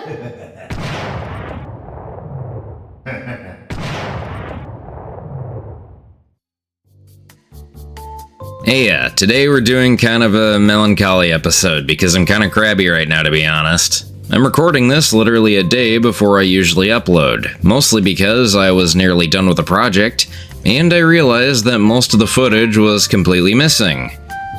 Hey, today we're doing kind of a melancholy episode because I'm kind of crabby right now, to be honest. I'm recording this literally a day before I usually upload, mostly because I was nearly done with the project, and I realized that most of the footage was completely missing.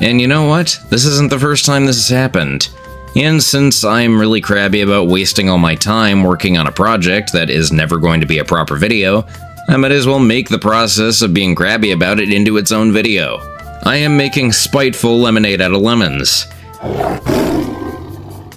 And you know what? This isn't the first time this has happened. And since I'm really crabby about wasting all my time working on a project that is never going to be a proper video, I might as well make the process of being crabby about it into its own video. I am making spiteful lemonade out of lemons.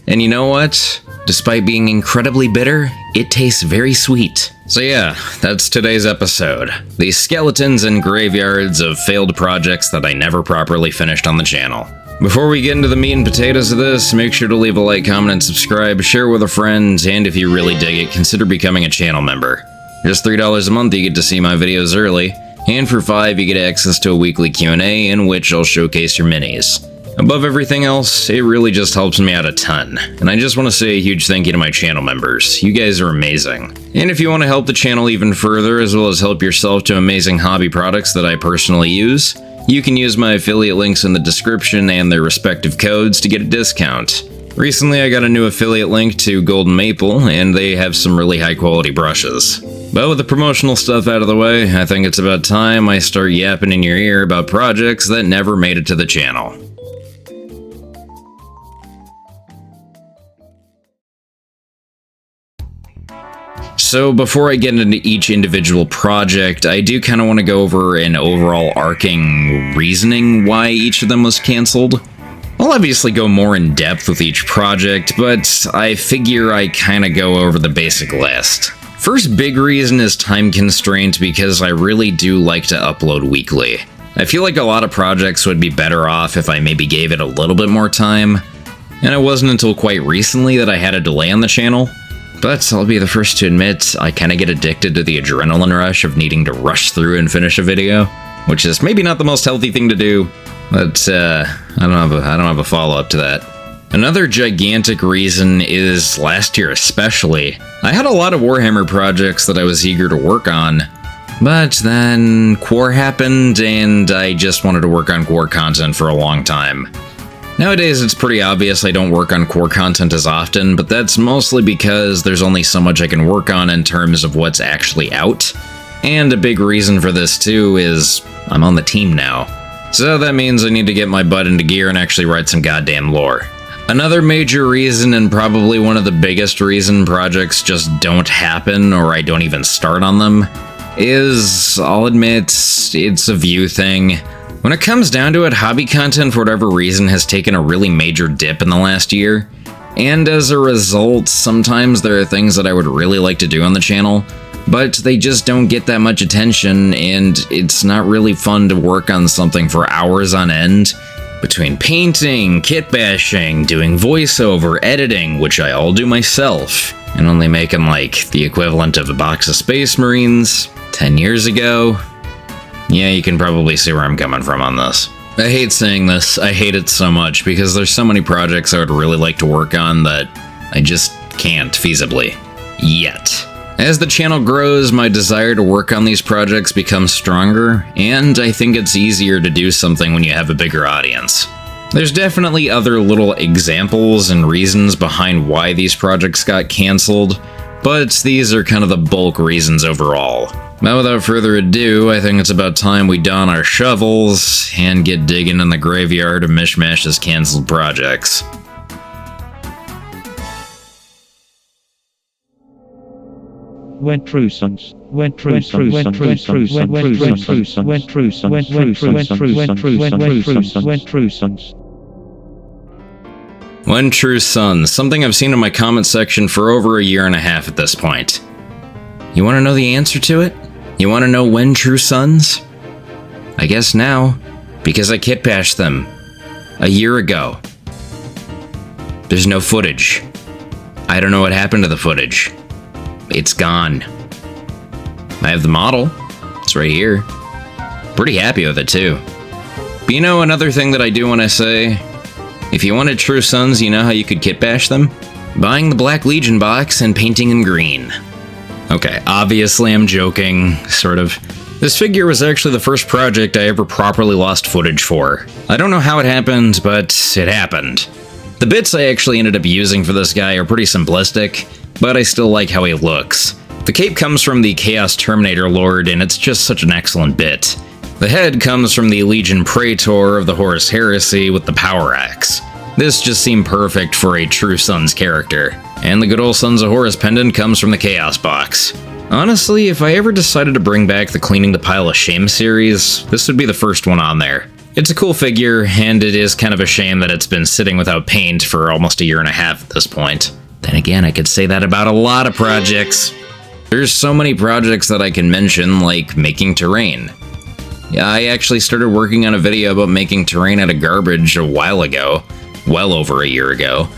And you know what? Despite being incredibly bitter, it tastes very sweet. So yeah, that's today's episode. The skeletons and graveyards of failed projects that I never properly finished on the channel. Before we get into the meat and potatoes of this, make sure to leave a like, comment, and subscribe, share with a friend, and if you really dig it, consider becoming a channel member. Just $3 a month you get to see my videos early, and for $5 you get access to a weekly Q&A in which I'll showcase your minis. Above everything else, it really just helps me out a ton, and I just want to say a huge thank you to my channel members. You guys are amazing. And if you want to help the channel even further, as well as help yourself to amazing hobby products that I personally use, you can use my affiliate links in the description and their respective codes to get a discount. Recently I got a new affiliate link to Golden Maple, and they have some really high quality brushes. But with the promotional stuff out of the way, I think it's about time I start yapping in your ear about projects that never made it to the channel. So before I get into each individual project, I do kind of want to go over an overall arcing reasoning why each of them was cancelled. I'll obviously go more in depth with each project, but I figure I kind of go over the basic list. First big reason is time constraint, because I really do like to upload weekly. I feel like a lot of projects would be better off if I maybe gave it a little bit more time, and it wasn't until quite recently that I had a delay on the channel. But I'll be the first to admit, I kind of get addicted to the adrenaline rush of needing to rush through and finish a video, which is maybe not the most healthy thing to do, but I don't have a follow-up to that. Another gigantic reason is last year especially. I had a lot of Warhammer projects that I was eager to work on, but then Quar happened and I just wanted to work on Quar content for a long time. Nowadays, it's pretty obvious I don't work on core content as often, but that's mostly because there's only so much I can work on in terms of what's actually out. And a big reason for this too is I'm on the team now. So that means I need to get my butt into gear and actually write some goddamn lore. Another major reason, and probably one of the biggest reason projects just don't happen or I don't even start on them, is, I'll admit, it's a view thing. When it comes down to it, hobby content for whatever reason has taken a really major dip in the last year, and as a result, sometimes there are things that I would really like to do on the channel, but they just don't get that much attention, and it's not really fun to work on something for hours on end. Between painting, kitbashing, doing voiceover, editing, which I all do myself, and only making like the equivalent of a box of Space Marines 10 years ago. Yeah, you can probably see where I'm coming from on this. I hate saying this, I hate it so much, because there's so many projects I would really like to work on that I just can't feasibly. Yet. As the channel grows, my desire to work on these projects becomes stronger, and I think it's easier to do something when you have a bigger audience. There's definitely other little examples and reasons behind why these projects got cancelled, but these are kind of the bulk reasons overall. Now, without further ado, I think it's about time we don our shovels and get digging in the graveyard of Mishmash's cancelled projects. When true sons, when true sons, when true sons, when true sons, when true sons, when true sons, when true sons, when true sons, when true sons. When True Sons, something I've seen in my comment section for over a year and a half at this point. You want to know the answer to it? You want to know when True Sons? I guess now, because I kitbashed them a year ago. There's no footage. I don't know what happened to the footage. It's gone. I have the model. It's right here. Pretty happy with it too. But you know, another thing that I do want to say, if you wanted True Sons, you know how you could kitbash them? buying the Black Legion box and painting in green. Okay, obviously I'm joking, sort of. This figure was actually the first project I ever properly lost footage for. I don't know how it happened, but it happened. The bits I actually ended up using for this guy are pretty simplistic, but I still like how he looks. The cape comes from the Chaos Terminator Lord, and it's just such an excellent bit. The head comes from the Legion Praetor of the Horus Heresy with the Power Axe. This just seemed perfect for a true Sons character. And the good old Sons of Horus pendant comes from the Chaos box. Honestly, if I ever decided to bring back the Cleaning the Pile of Shame series, this would be the first one on there. It's a cool figure, and it is kind of a shame that it's been sitting without paint for almost a year and a half at this point. Then again, I could say that about a lot of projects. There's so many projects that I can mention, like making terrain. Yeah, I actually started working on a video about making terrain out of garbage a while ago, well over a year ago.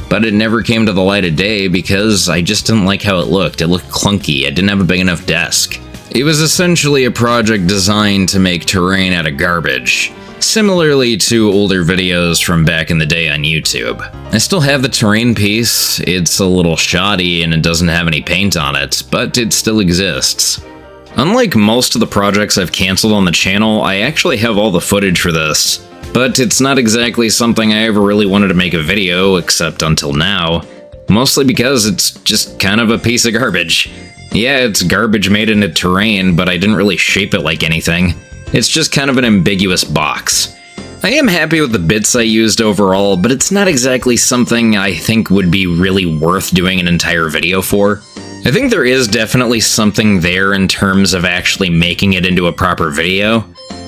But it never came to the light of day because I just didn't like how it looked. It looked clunky. I didn't have a big enough desk. It was essentially a project designed to make terrain out of garbage, similarly to older videos from back in the day on YouTube. I still have the terrain piece. It's a little shoddy and it doesn't have any paint on it, but it still exists. Unlike most of the projects I've canceled on the channel, I actually have all the footage for this. But it's not exactly something I ever really wanted to make a video, except until now. Mostly because it's just kind of a piece of garbage. Yeah, it's garbage made into terrain, but I didn't really shape it like anything. It's just kind of an ambiguous box. I am happy with the bits I used overall, but it's not exactly something I think would be really worth doing an entire video for. I think there is definitely something there in terms of actually making it into a proper video,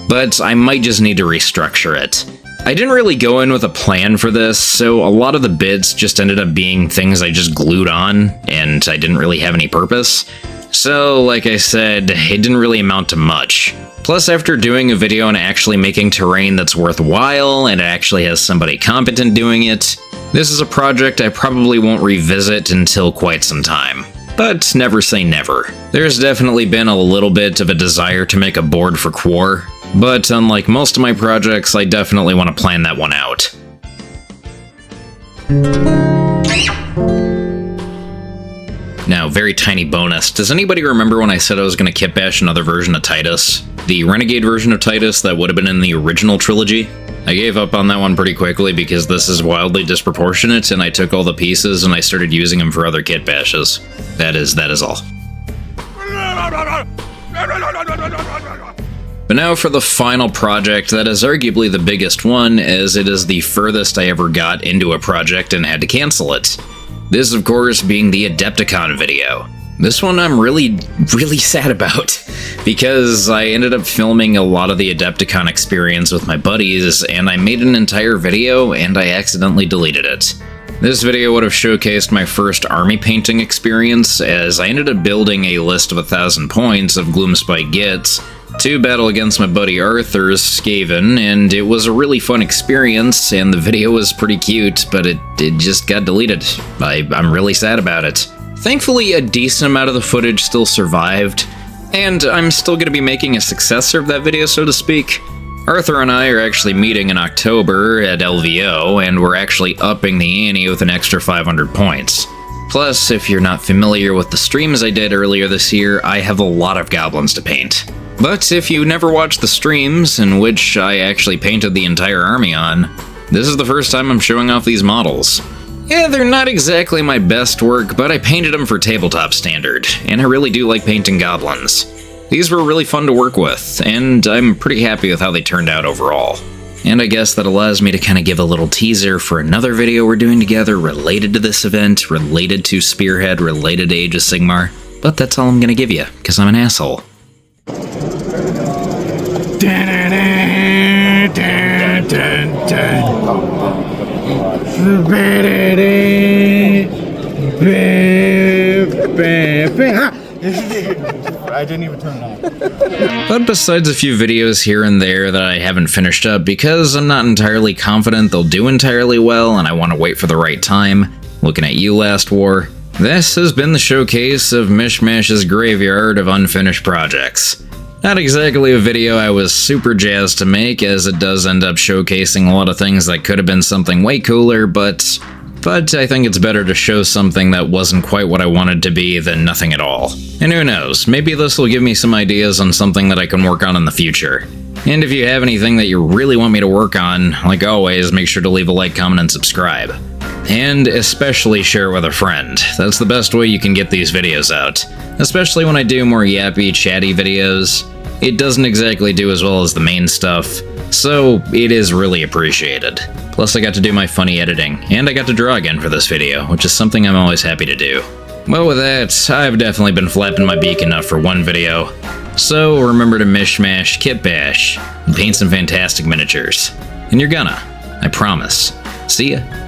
but I might just need to restructure it. I didn't really go in with a plan for this, so a lot of the bits just ended up being things I just glued on, and I didn't really have any purpose. So, like I said, it didn't really amount to much. Plus, after doing a video and actually making terrain that's worthwhile, and it actually has somebody competent doing it, this is a project I probably won't revisit until quite some time. But never say never. There's definitely been a little bit of a desire to make a board for Quar, but unlike most of my projects, I definitely want to plan that one out. Now, very tiny bonus. Does anybody remember when I said I was going to kitbash another version of Titus? The Renegade version of Titus that would have been in the original trilogy? I gave up on that one pretty quickly because this is wildly disproportionate, and I took all the pieces and I started using them for other kitbashes. That is all. But now for the final project that is arguably the biggest one, as it is the furthest I ever got into a project and had to cancel it. This, of course, being the Adepticon video. This one I'm really sad about, because I ended up filming a lot of the Adepticon experience with my buddies, and I made an entire video, and I accidentally deleted it. This video would have showcased my first army painting experience, as I ended up building a list of 1,000 points of Gloomspite Gits to battle against my buddy Arthur's Skaven, and it was a really fun experience, and the video was pretty cute, but it just got deleted. I'm really sad about it. Thankfully, a decent amount of the footage still survived, and I'm still going to be making a successor of that video, so to speak. Arthur and I are actually meeting in October at LVO, and we're actually upping the ante with an extra 500 points. Plus, if you're not familiar with the streams I did earlier this year, I have a lot of goblins to paint. But if you never watched the streams, in which I actually painted the entire army on, this is the first time I'm showing off these models. Yeah, they're not exactly my best work, but I painted them for tabletop standard, and I really do like painting goblins. These were really fun to work with, and I'm pretty happy with how they turned out overall. And I guess that allows me to kind of give a little teaser for another video we're doing together related to this event, related to Spearhead, related to Age of Sigmar, but that's all I'm gonna give you, because I'm an asshole. I didn't even turn it on. But besides a few videos here and there that I haven't finished up because I'm not entirely confident they'll do entirely well and I want to wait for the right time, looking at you, Last War, this has been the showcase of Mishmash's graveyard of unfinished projects. Not exactly a video I was super jazzed to make, as it does end up showcasing a lot of things that could have been something way cooler, but But I think it's better to show something that wasn't quite what I wanted to be than nothing at all. And who knows, maybe this will give me some ideas on something that I can work on in the future. And if you have anything that you really want me to work on, like always, make sure to leave a like, comment, and subscribe. And especially share with a friend. That's the best way you can get these videos out. Especially when I do more yappy, chatty videos. It doesn't exactly do as well as the main stuff, so it is really appreciated. Plus I got to do my funny editing, and I got to draw again for this video, which is something I'm always happy to do. Well, with that, I've definitely been flapping my beak enough for one video. So remember to mishmash, kitbash, and paint some fantastic miniatures. And you're gonna. I promise. See ya.